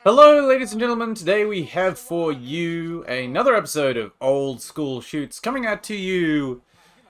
Hello, ladies and gentlemen. Today we have for you another episode of Old School Shoots, coming out to you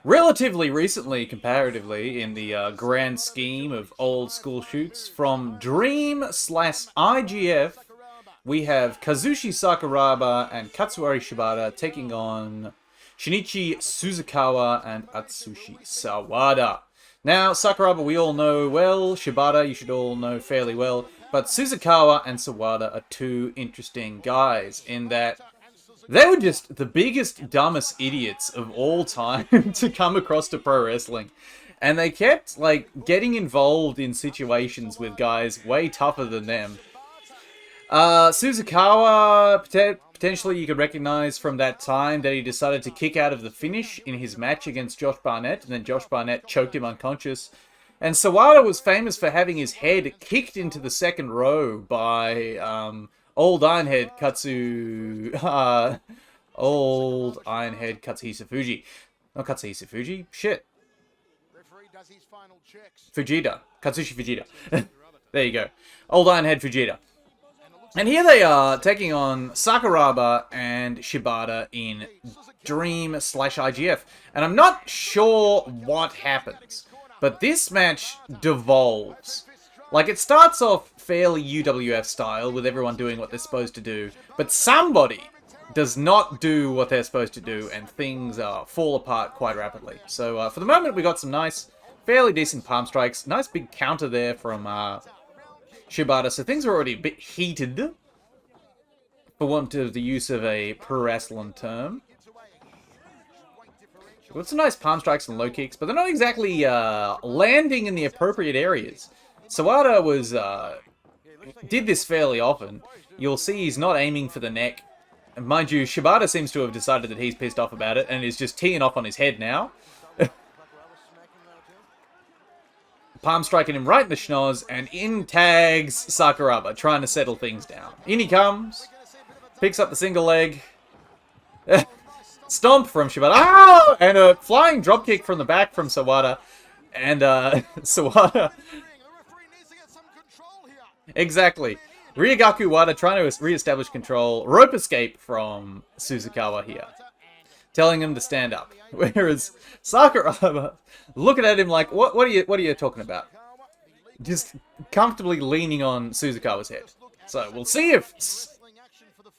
relatively recently, comparatively, in the grand scheme of Old School Shoots. From Dream/IGF, we have Kazushi Sakuraba and Katsuori Shibata taking on Shinichi Suzukawa and Atsushi Sawada. Now, Sakuraba we all know well, Shibata you should all know fairly well, but Suzukawa and Sawada are two interesting guys in that they were just the biggest, dumbest idiots of all time to come across to pro wrestling. And they kept, getting involved in situations with guys way tougher than them. Suzukawa, potentially you could recognize from that time that he decided to kick out of the finish in his match against Josh Barnett, and then Josh Barnett choked him unconscious. And Sawada was famous for having his head kicked into the second row by old Ironhead Katsuhisa Fuji. Not Katsuhisa Fuji, shit. Fujita. Katsushi Fujita. There you go. Old Ironhead Fujita. And here they are, taking on Sakuraba and Shibata in Dream/IGF. And I'm not sure what happens, but this match devolves. It starts off fairly UWF style, with everyone doing what they're supposed to do, but somebody does not do what they're supposed to do, and things fall apart quite rapidly. So for the moment, we got some nice, fairly decent palm strikes. Nice big counter there from Shibata, so things are already a bit heated, for want of the use of a pro wrestling term. Got some nice palm strikes and low kicks, but they're not exactly landing in the appropriate areas. Sawada did this fairly often. You'll see he's not aiming for the neck. And mind you, Shibata seems to have decided that he's pissed off about it, and is just teeing off on his head now. Palm striking him right in the schnoz, and in tags Sakuraba, trying to settle things down. In he comes, picks up the single leg, stomp from Shibata, oh! And a flying dropkick from the back from Sawada, and Sawada... Exactly. Ryugaku Wada trying to re-establish control, rope escape from Suzukawa here, telling him to stand up. Whereas Sakuraba looking at him like, what are you talking about? Just comfortably leaning on Suzukawa's head. So we'll see if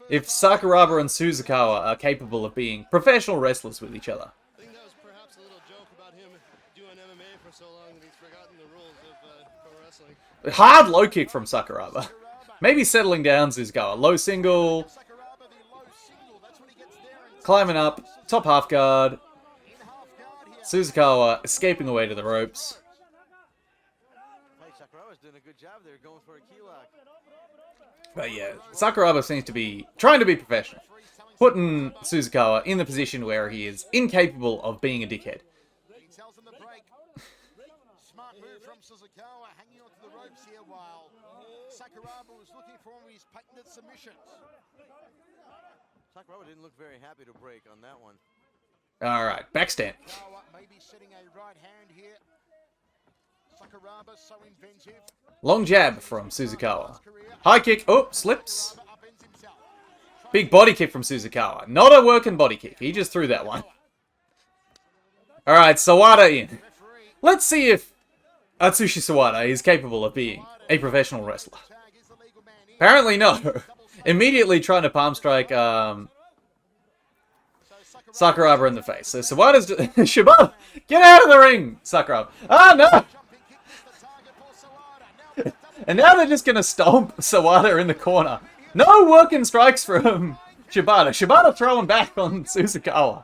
Sakuraba and Suzukawa are capable of being professional wrestlers with each other. I think that was perhaps a little joke about him doing MMA for so long that he's forgotten the rules of pro wrestling. Hard low kick from Sakuraba. Maybe settling down Suzukawa. Low single. Climbing up. Top half guard. Suzukawa escaping away to the ropes. But yeah, Sakuraba seems to be trying to be professional. Putting Suzukawa in the position where he is incapable of being a dickhead. Smart move from Suzukawa, hanging onto the ropes here while Sakuraba was looking for his patented submissions. Sakuraba didn't look very happy to break on that one. Alright, backstand. Maybe setting a right hand here. Sakuraba so inventive. Long jab from Suzukawa. High kick. Oh, slips. Big body kick from Suzukawa. Not a working body kick. He just threw that one. Alright, Sawada in. Let's see if Atsushi Sawada is capable of being a professional wrestler. Apparently no. Immediately trying to palm strike Sakuraba in the face. So Sawada's... Shibata! Get out of the ring! Sakuraba. Ah, no! And now they're just going to stomp Sawada in the corner. No working strikes from Shibata. Shibata throwing back on Suzukawa.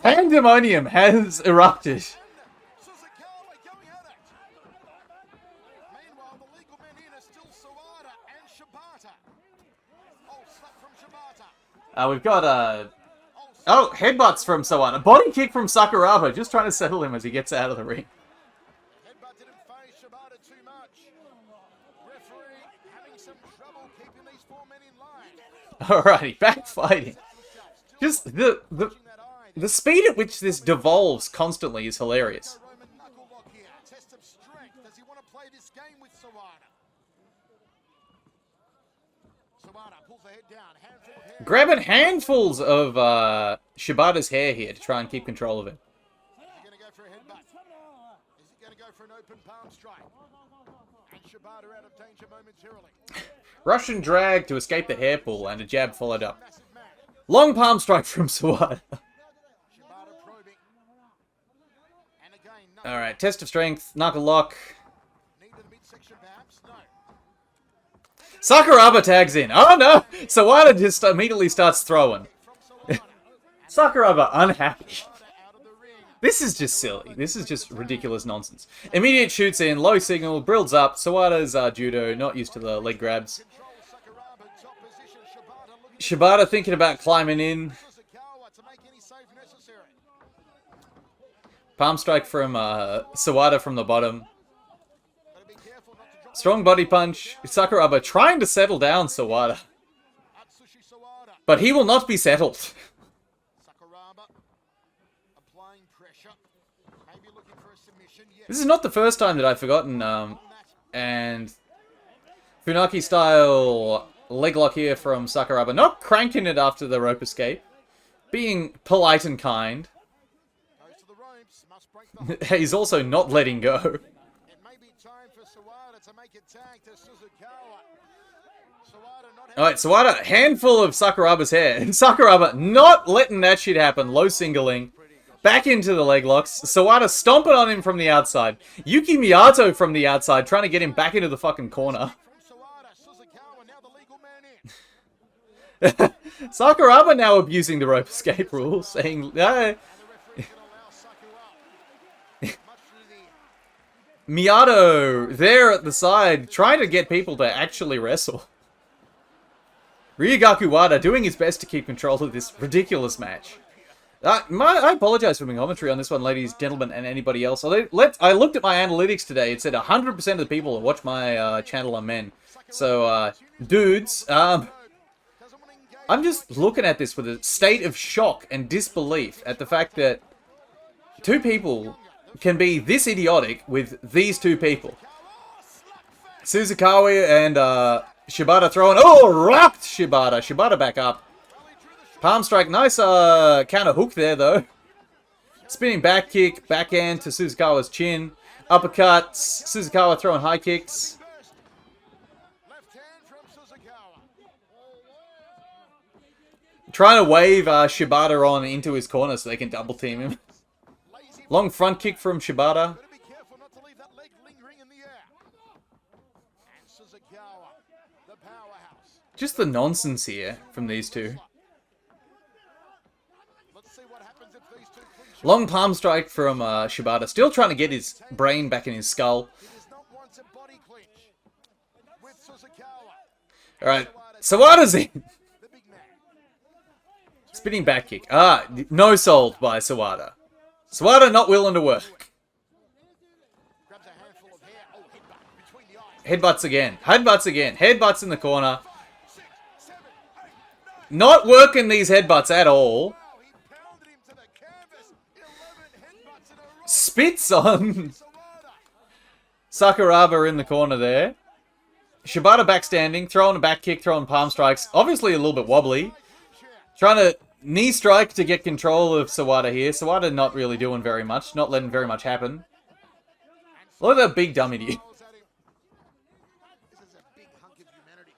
Pandemonium has erupted. We've got, oh, headbutts from Sawada. Body kick from Sakuraba, just trying to settle him as he gets out of the ring. Headbutt didn't phase Shibata too much. Referee having some trouble keeping these four men in line. Alrighty, back fighting. Just the speed at which this devolves constantly is hilarious. Roman knuckle lock here. Test of strength. Does he want to play this game with Sawada. Sawada pulls the head down, handful of hair. Grabbing handfuls of Shibata's hair here to try and keep control of it. Is he going to go for a headbutt? Is he going to go for an open palm strike? And Shibata out of danger momentarily. Russian drag to escape the hair pull and a jab followed up. Massive man. Long palm strike from Sawada. Shibata probing. And again, no. Alright, test of strength, knuckle lock. Knee to the midsection perhaps? No. Sakuraba tags in. Oh no! Sawada just immediately starts throwing. From Sawada. Sakuraba unhappy. Shibata out of the ring. This is just silly. This is just ridiculous nonsense. Immediate shoots in, low signal, builds up. Sawada's judo, not used to the leg grabs. Control Sakuraba, top position. Shibata looking Shibata thinking about climbing in. Suzukawa to make any save necessary. Palm strike from Sawada from the bottom. Gotta be careful not to drop Strong body punch. Sakuraba trying to settle down Sawada. Atsushi Sawada. But he will not be settled. Sakuraba applying pressure. Maybe looking for a submission. Yes. This is not the first time that I've forgotten, and Funaki style leg lock here from Sakuraba. Not cranking it after the rope escape. Being polite and kind. Goes to the ropes. Must break the hold. He's also not letting go. It may be time for Sawada to make a tag to Suzukawa. Sawada not Alright, Sawada, handful of Sakuraba's hair. And Sakuraba not letting that shit happen. Low singling. Back into the leg locks. Sawada stomping on him from the outside. Yuki Miyato from the outside, trying to get him back into the fucking corner. from Sawada. Suzukawa now the legal man in. Sakuraba now abusing the rope escape rules, saying, no. And the referee can allow Sakuraba. Much to the Miyato there at the side, trying to get people to actually wrestle. Ryugaku Wada doing his best to keep control of this ridiculous match. I apologize for my commentary on this one, ladies, gentlemen, and anybody else. I looked at my analytics today. It said 100% of the people that watch my channel are men. So, dudes, I'm just looking at this with a state of shock and disbelief at the fact that two people can be this idiotic with these two people. Suzukawa and Shibata throwing. Oh, rocked Shibata. Shibata back up. Palm strike. Nice counter hook there, though. Spinning back kick. Backhand to Suzukawa's chin. Uppercuts. Suzukawa throwing high kicks. left hand from Suzukawa. Trying to wave Shibata on into his corner so they can double team him. Lazy. Long front kick from Shibata. Gotta be careful not to leave that leg lingering in the air. And Suzukawa, the powerhouse. Just the nonsense here from these two. Let's see what happens if these two clinch. Long palm strike from Shibata. Still trying to get his brain back in his skull. He does not want a body clinch with Suzukawa. Alright. Sawada's in. The big man. Spinning back kick. No sold by Sawada. Sawada not willing to work. Grabs a handful of hair. Oh, headbutt between the eyes. Headbutts again. Headbutts again. Headbutts in the corner. 6, 7, 8, 9. Not working these headbutts at all. Wow, he pounded him to the canvas. 11 headbutts in a row. Spits on Sawada. Sakuraba in the corner there. Shibata backstanding. Throwing a back kick. Throwing palm strikes. Obviously a little bit wobbly. Trying to knee strike to get control of Sawada here. Sawada not really doing very much. Not letting very much happen. Look at that big dummy to you. This is a big hunk of humanity.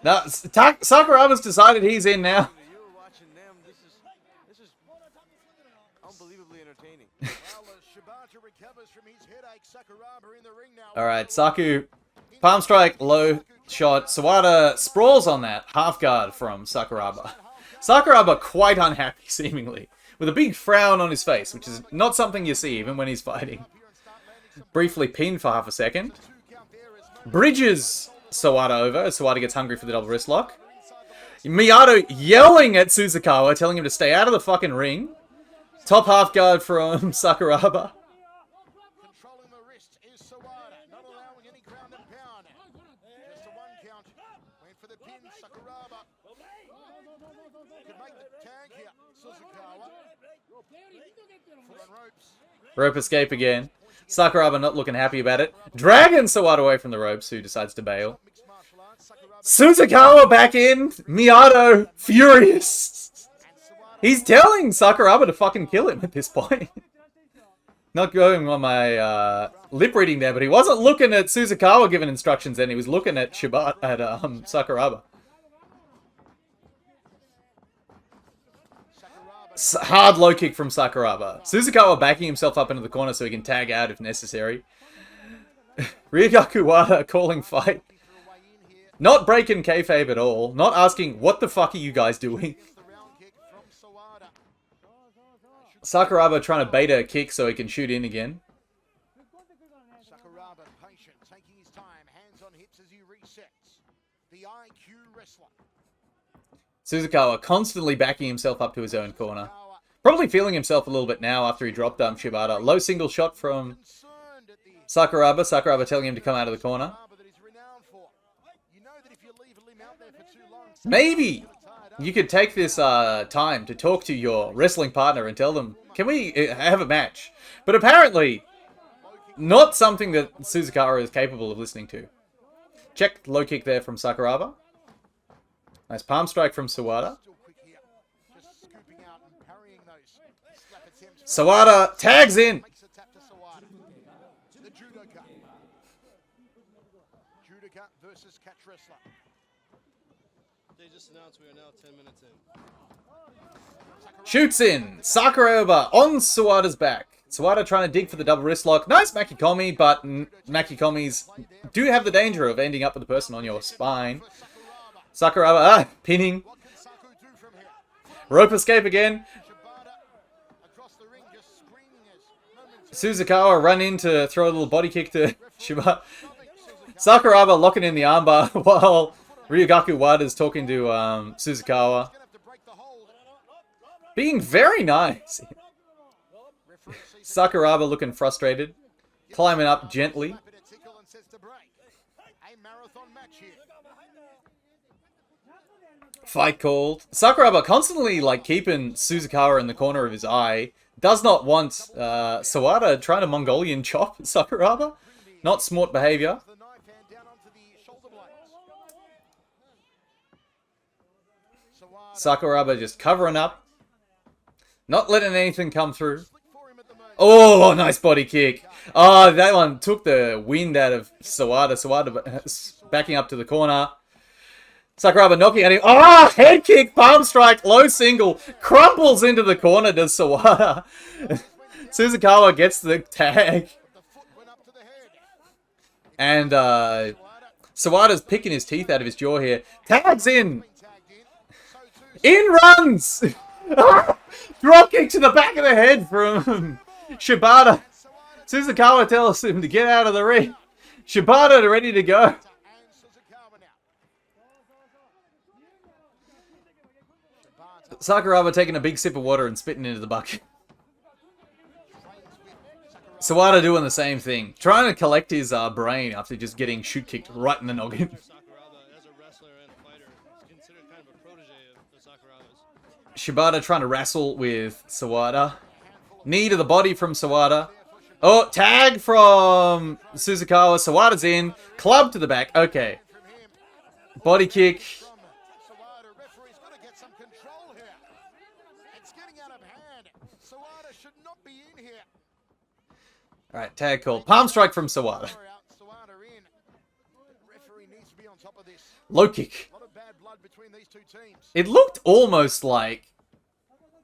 Now, Sakuraba's decided he's in now. You were watching them. This is unbelievably entertaining. Well, as Shibata recovers from his headache, Sakuraba in the ring now. Alright, Saku. Palm strike, low shot. Sawada sprawls on that. Half guard from Sakuraba. Sakuraba quite unhappy, seemingly. With a big frown on his face, which is not something you see even when he's fighting. Briefly pinned for half a second. Bridges Sawada over as Sawada gets hungry for the double wrist lock. Miyato yelling at Suzukawa, telling him to stay out of the fucking ring. Top half guard from Sakuraba. Controlling the wrist is Sawada, not allowing any ground and pound. Just a one count. Went for the pin, Sakuraba. Could make the tag here, Suzukawa. Full on ropes. Rope escape again. Sakuraba not looking happy about it. Dragging Sawada away from the ropes, who decides to bail. Mixed martial arts. Sakuraba Suzukawa back in. Miyato furious. He's telling Sakuraba to fucking kill him at this point. Not going on my lip reading there, but he wasn't looking at Suzukawa giving instructions then. He was looking at Shibata, at Sakuraba. Hard low kick from Sakuraba. Suzukawa backing himself up into the corner so he can tag out if necessary. Ryogaku Wada calling fight. Not breaking kayfabe at all. Not asking, what the fuck are you guys doing? the round kick from Sawada. Sakuraba trying to bait a kick so he can shoot in again. Sakuraba patient, taking his time, hands on hips as he resets. The IQ wrestler. Suzukawa constantly backing himself up to his own corner. Probably feeling himself a little bit now after he dropped Shibata. Low single shot from Concerned at the Sakuraba. Sakuraba telling him to come out of the corner. Sakuraba that he's renowned for. You know that if you leave a limb out there for too long, Maybe you could take this time to talk to your wrestling partner and tell them, can we have a match? But apparently, not something that Suzukawa is capable of listening to. Check low kick there from Sakuraba. Nice palm strike from Sawada. still quick here. Just scooping out and parrying those slap attempts. Sawada tags in. Makes a tap to Sawada. The judoka. Judoka versus catch wrestler. They just announced we are now 10 minutes in. Shoots in. Sakuraba on Sawada's back. Sawada trying to dig for the double wrist lock. Nice Makikomi, but Makikomis do have the danger of ending up with the person on your spine. Sakuraba, pinning. What can Saku do from here? Rope escape again. Shibata across the ring, just screaming as momentarily Suzukawa run in to throw a little body kick to Shibata. Sakuraba locking in the armbar while Ryogaku Wada's talking to Suzukawa. gonna have to break the hold. Being very nice. Referee sees it. Sakuraba looking frustrated. Climbing up gently. Slap it a tickle and says to break. A marathon match here. Fight called. Sakuraba constantly like keeping Suzukawa in the corner of his eye. Does not want Sawada trying to Mongolian chop Sakuraba. Not smart behavior. The knife hand down onto the shoulder blades. Sawada Sakuraba just covering up. Not letting anything come through. slick for him at the moment. Oh, nice body kick. Oh, that one took the wind out of Sawada. Sawada backing up to the corner. Sakuraba knocking at him. Oh, head kick, palm strike, low single. Crumples into the corner, does Sawada. Suzukawa gets the tag. The foot went up to the head. And Sawada's picking his teeth out of his jaw here. Tags in. Tagged in. So too. In runs. Drop kick to the back of the head from Shibata. Suzukawa tells him to get out of the ring. Shibata ready to go. And Suzukawa now. Shibata Sakuraba taking a big sip of water and spitting into the bucket. Sawada doing the same thing. Trying to collect his brain after just getting shoot kicked right in the noggin. Sakuraba, as a wrestler and a fighter, is considered kind of a protege of the Sakurabas. Shibata trying to wrestle with Sawada. Knee to the body from Sawada. Oh, tag from Suzukawa. Sawada's in. Club to the back. Okay. from him. Body kick. From Sawada. Referee's got to get some control here. It's getting out of hand. Sawada should not be in here. Alright, tag called. Palm strike from Sawada. Out, Sawada in. The referee needs to be on top of this. Low kick. A lot of bad blood between these two teams. It looked almost like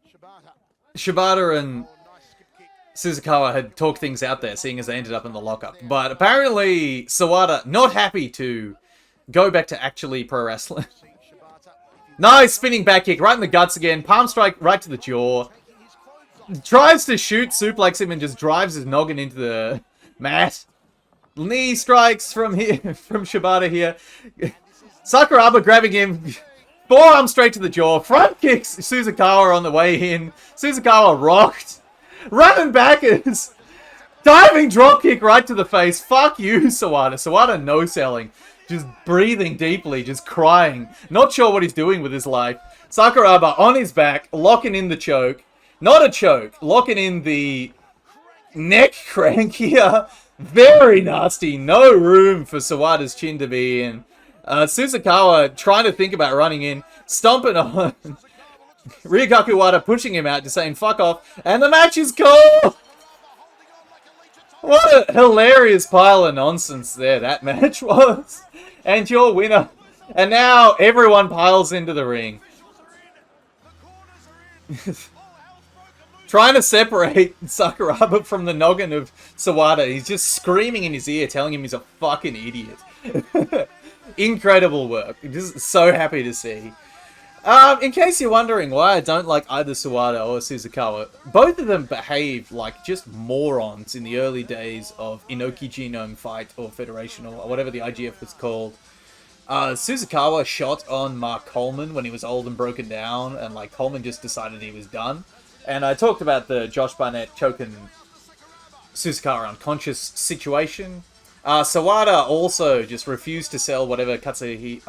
Shibata. Shibata and Oh, nice skip kick. Suzukawa had talked things out there, seeing as they ended up in the lockup. But apparently, Sawada not happy to go back to actually pro wrestling. See Shibata. Nice spinning back kick right in the guts again. Palm strike right to the jaw. Taking his clothes off. Tries to shoot, suplex him, and just drives his noggin into the mat. Knee strikes from here, from Shibata here. Sakuraba grabbing him. Forearm straight to the jaw. Front kicks Suzukawa on the way in. Suzukawa rocked. Running back is diving drop kick right to the face. Fuck you, Sawada. Sawada no selling. Just breathing deeply, just crying. Not sure what he's doing with his life. Sakuraba on his back, locking in the choke. Not a choke. Locking in the neck crank here. Very nasty. No room for Sawada's chin to be in. Suzukawa trying to think about running in, stomping on. Ryugaku Wada pushing him out, just saying fuck off. And the match is called! What a hilarious pile of nonsense there that match was. And your winner. And now everyone piles into the ring. Trying to separate Sakuraba from the noggin of Sawada. He's just screaming in his ear, telling him he's a fucking idiot. Incredible work. Just so happy to see. In case you're wondering why I don't like either Sawada or Suzukawa, both of them behaved like just morons in the early days of Inoki Genome Fight or Federational or whatever the IGF was called. Suzukawa shot on Mark Coleman when he was old and broken down, and like Coleman just decided he was done. And I talked about the Josh Barnett choking Suzukawa unconscious situation. Sawada also just refused to sell whatever Kazushi,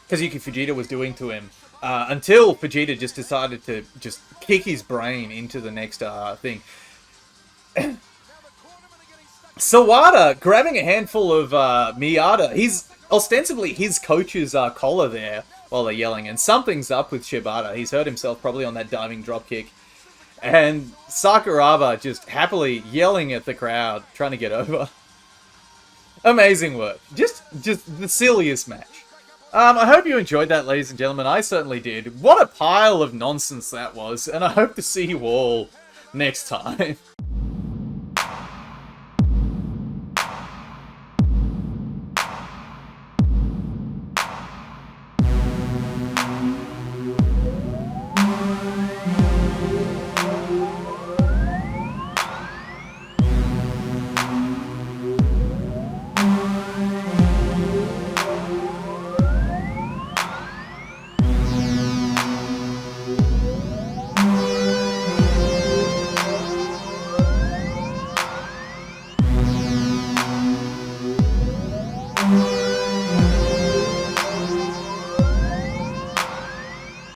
Kazuki Fujita was doing to him until Fujita just decided to just kick his brain into the next thing. Sawada grabbing a handful of Miyata. He's ostensibly his coach's collar there while they're yelling, and something's up with Shibata. He's hurt himself probably on that diving dropkick. And Sakuraba just happily yelling at the crowd, trying to get over. Amazing work. Just the silliest match. I hope you enjoyed that, ladies and gentlemen. I certainly did. What a pile of nonsense that was, and I hope to see you all next time.